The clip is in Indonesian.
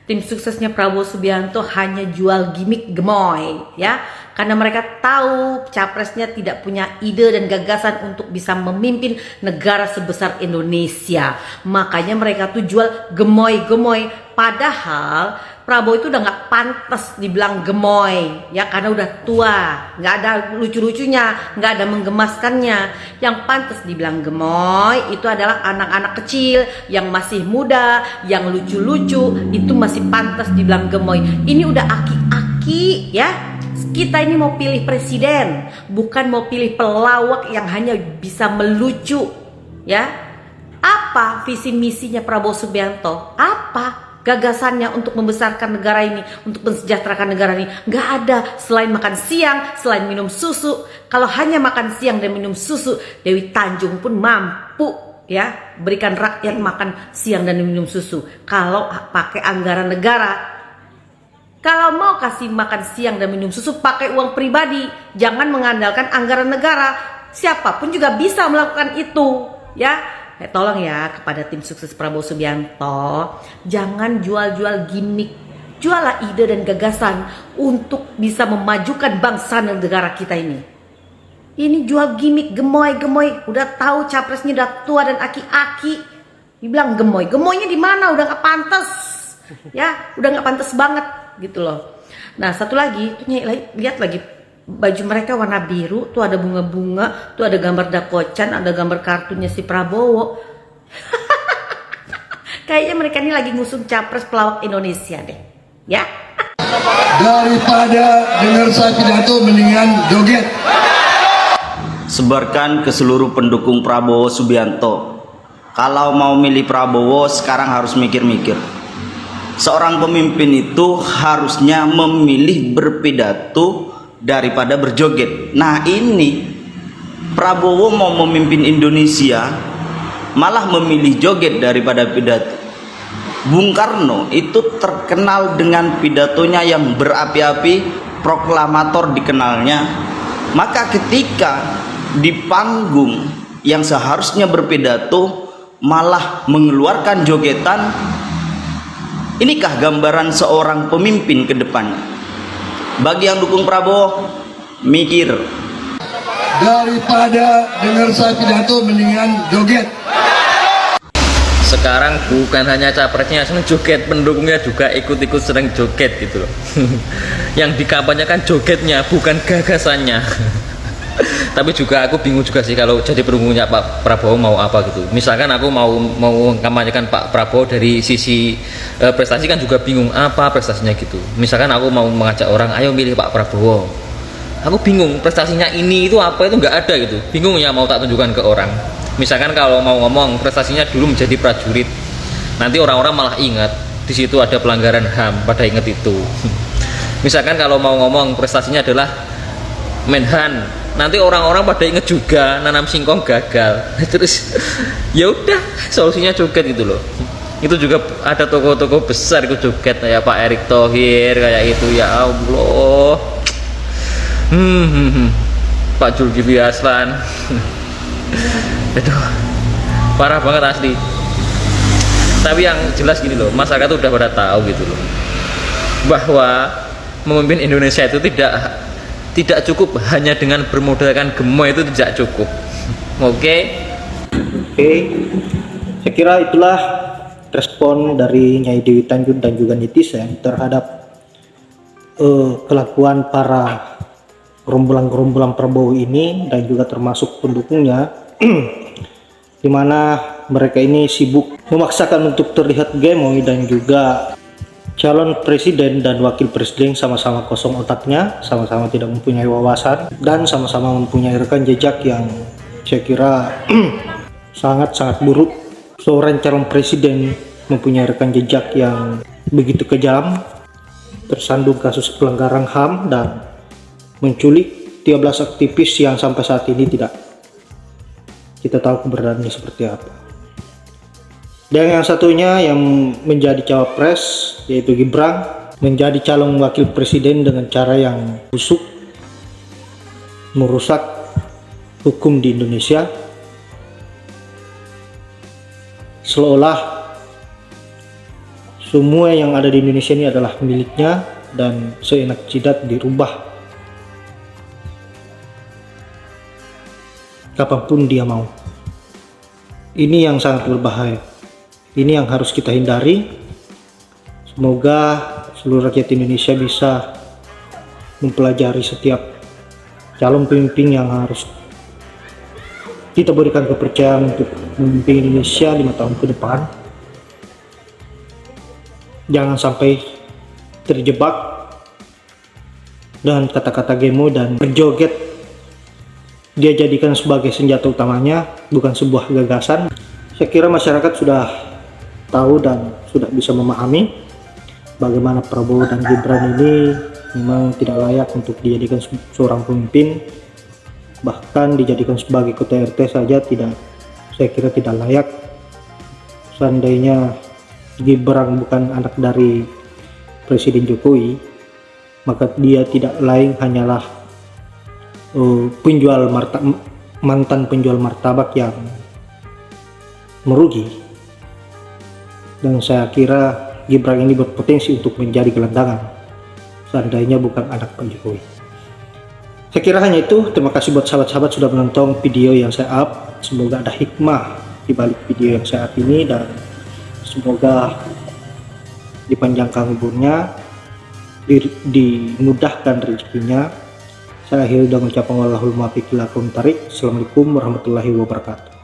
Tim suksesnya Prabowo Subianto hanya jual gimmick gemoy ya, karena mereka tahu capresnya tidak punya ide dan gagasan untuk bisa memimpin negara sebesar Indonesia. Makanya mereka tuh jual gemoy-gemoy, padahal Prabowo itu udah nggak pantas dibilang gemoy ya, karena udah tua, nggak ada lucu-lucunya, nggak ada menggemaskannya. Yang pantas dibilang gemoy itu adalah anak-anak kecil yang masih muda, yang lucu-lucu, itu masih pantas dibilang gemoy. Ini udah aki-aki ya. Kita ini mau pilih presiden, bukan mau pilih pelawak yang hanya bisa melucu ya. Apa visi misinya Prabowo Subianto? Apa gagasannya untuk membesarkan negara ini, untuk mensejahterakan negara ini? Nggak ada, selain makan siang, selain minum susu. Kalau hanya makan siang dan minum susu, Dewi Tanjung pun mampu ya berikan rakyat makan siang dan minum susu. Kalau pakai anggaran negara, kalau mau kasih makan siang dan minum susu, pakai uang pribadi, jangan mengandalkan anggaran negara. Siapapun juga bisa melakukan itu ya. Tolong ya kepada tim sukses Prabowo Subianto, jangan jual-jual gimmick, jualah ide dan gagasan untuk bisa memajukan bangsa dan negara kita ini. Ini jual gimmick gemoy-gemoy, udah tahu capresnya udah tua dan aki-aki, dibilang gemoy, gemoynya di mana? Udah nggak pantas, ya, udah nggak pantas banget gitu loh. Nah satu lagi, tuh lihat lagi. Baju mereka warna biru, tuh ada bunga-bunga, tuh ada gambar dakocan, ada gambar kartunya si Prabowo. Kayaknya mereka ini lagi ngusung capres pelawak Indonesia deh, ya. Daripada dengar saya pidato, mendingan joget. Sebarkan ke seluruh pendukung Prabowo Subianto. Kalau mau milih Prabowo, sekarang harus mikir-mikir. Seorang pemimpin itu harusnya memilih berpidato daripada berjoget. Nah ini Prabowo mau memimpin Indonesia malah memilih joget daripada pidato. Bung Karno itu terkenal dengan pidatonya yang berapi-api, proklamator dikenalnya. Maka ketika di panggung yang seharusnya berpidato malah mengeluarkan jogetan, inikah gambaran seorang pemimpin ke depannya? Bagi yang dukung Prabowo, mikir. Daripada dengar saya pidato, mendingan joget. Sekarang bukan hanya capresnya seneng joget, pendukungnya juga ikut-ikut seneng joget gitu loh. Yang dikampanyekan jogetnya, bukan gagasannya. Tapi juga aku bingung juga sih kalau jadi pendukungnya Pak Prabowo mau apa gitu. Misalkan aku mau mengkampanyekan Pak Prabowo dari sisi prestasi, kan juga bingung apa prestasinya gitu. Misalkan aku mau mengajak orang, ayo milih Pak Prabowo. Aku bingung prestasinya ini itu apa, itu nggak ada gitu. Bingung ya mau tak tunjukkan ke orang. Misalkan kalau mau ngomong prestasinya dulu menjadi prajurit, nanti orang-orang malah ingat di situ ada pelanggaran HAM, pada ingat itu. Misalkan kalau mau ngomong prestasinya adalah Menhan, nanti orang-orang pada inget juga nanam singkong gagal. Terus ya udah solusinya joget gitu loh. Itu juga ada toko-toko besar itu joget kayak Pak Erick Thohir kayak itu, ya Allah. Pak Zulkifli Hasan. Aduh, parah banget asli. Tapi yang jelas gini loh, masyarakat udah pada tahu gitu loh, bahwa memimpin Indonesia itu tidak cukup hanya dengan bermodalkan gemoy, itu tidak cukup. Oke, saya kira itulah respon dari Nyai Dewi Tanjung dan juga netizen terhadap kelakuan para gerombolan Prabowo ini dan juga termasuk pendukungnya, di mana mereka ini sibuk memaksakan untuk terlihat gemoy dan juga calon presiden dan wakil presiden sama-sama kosong otaknya, sama-sama tidak mempunyai wawasan, dan sama-sama mempunyai rekam jejak yang saya kira sangat-sangat buruk. Seorang calon presiden mempunyai rekam jejak yang begitu kejam, tersandung kasus pelanggaran HAM dan menculik 13 aktivis yang sampai saat ini tidak kita tahu keberadaannya seperti apa. Dan yang satunya yang menjadi cawapres, yaitu Gibran, menjadi calon wakil presiden dengan cara yang busuk, merusak hukum di Indonesia, seolah semua yang ada di Indonesia ini adalah miliknya dan seenak jidat dirubah kapanpun dia mau. Ini yang sangat berbahaya. Ini yang harus kita hindari. Semoga seluruh rakyat Indonesia bisa mempelajari setiap calon pemimpin yang harus kita berikan kepercayaan untuk memimpin Indonesia 5 tahun ke depan. Jangan sampai terjebak dengan kata-kata gemo dan berjoget. Dia jadikan sebagai senjata utamanya, bukan sebuah gagasan. Saya kira masyarakat sudah tahu dan sudah bisa memahami bagaimana Prabowo dan Gibran ini memang tidak layak untuk dijadikan seorang pemimpin. Bahkan dijadikan sebagai ketua RT saja saya kira tidak layak. Seandainya Gibran bukan anak dari Presiden Jokowi, maka dia tidak lain hanyalah mantan penjual martabak yang merugi. Dan saya kira Gibran ini berpotensi untuk menjadi gelandangan seandainya bukan anak Pak Jokowi. Saya kira hanya itu. Terima kasih buat sahabat-sahabat sudah menonton video yang saya up. Semoga ada hikmah di balik video yang saya up ini dan semoga dipanjangkan umurnya, dimudahkan rezekinya. Saya akhiri dengan ucapan wallahul muwaffiq ila aqwamit thoriq. Assalamualaikum warahmatullahi wabarakatuh.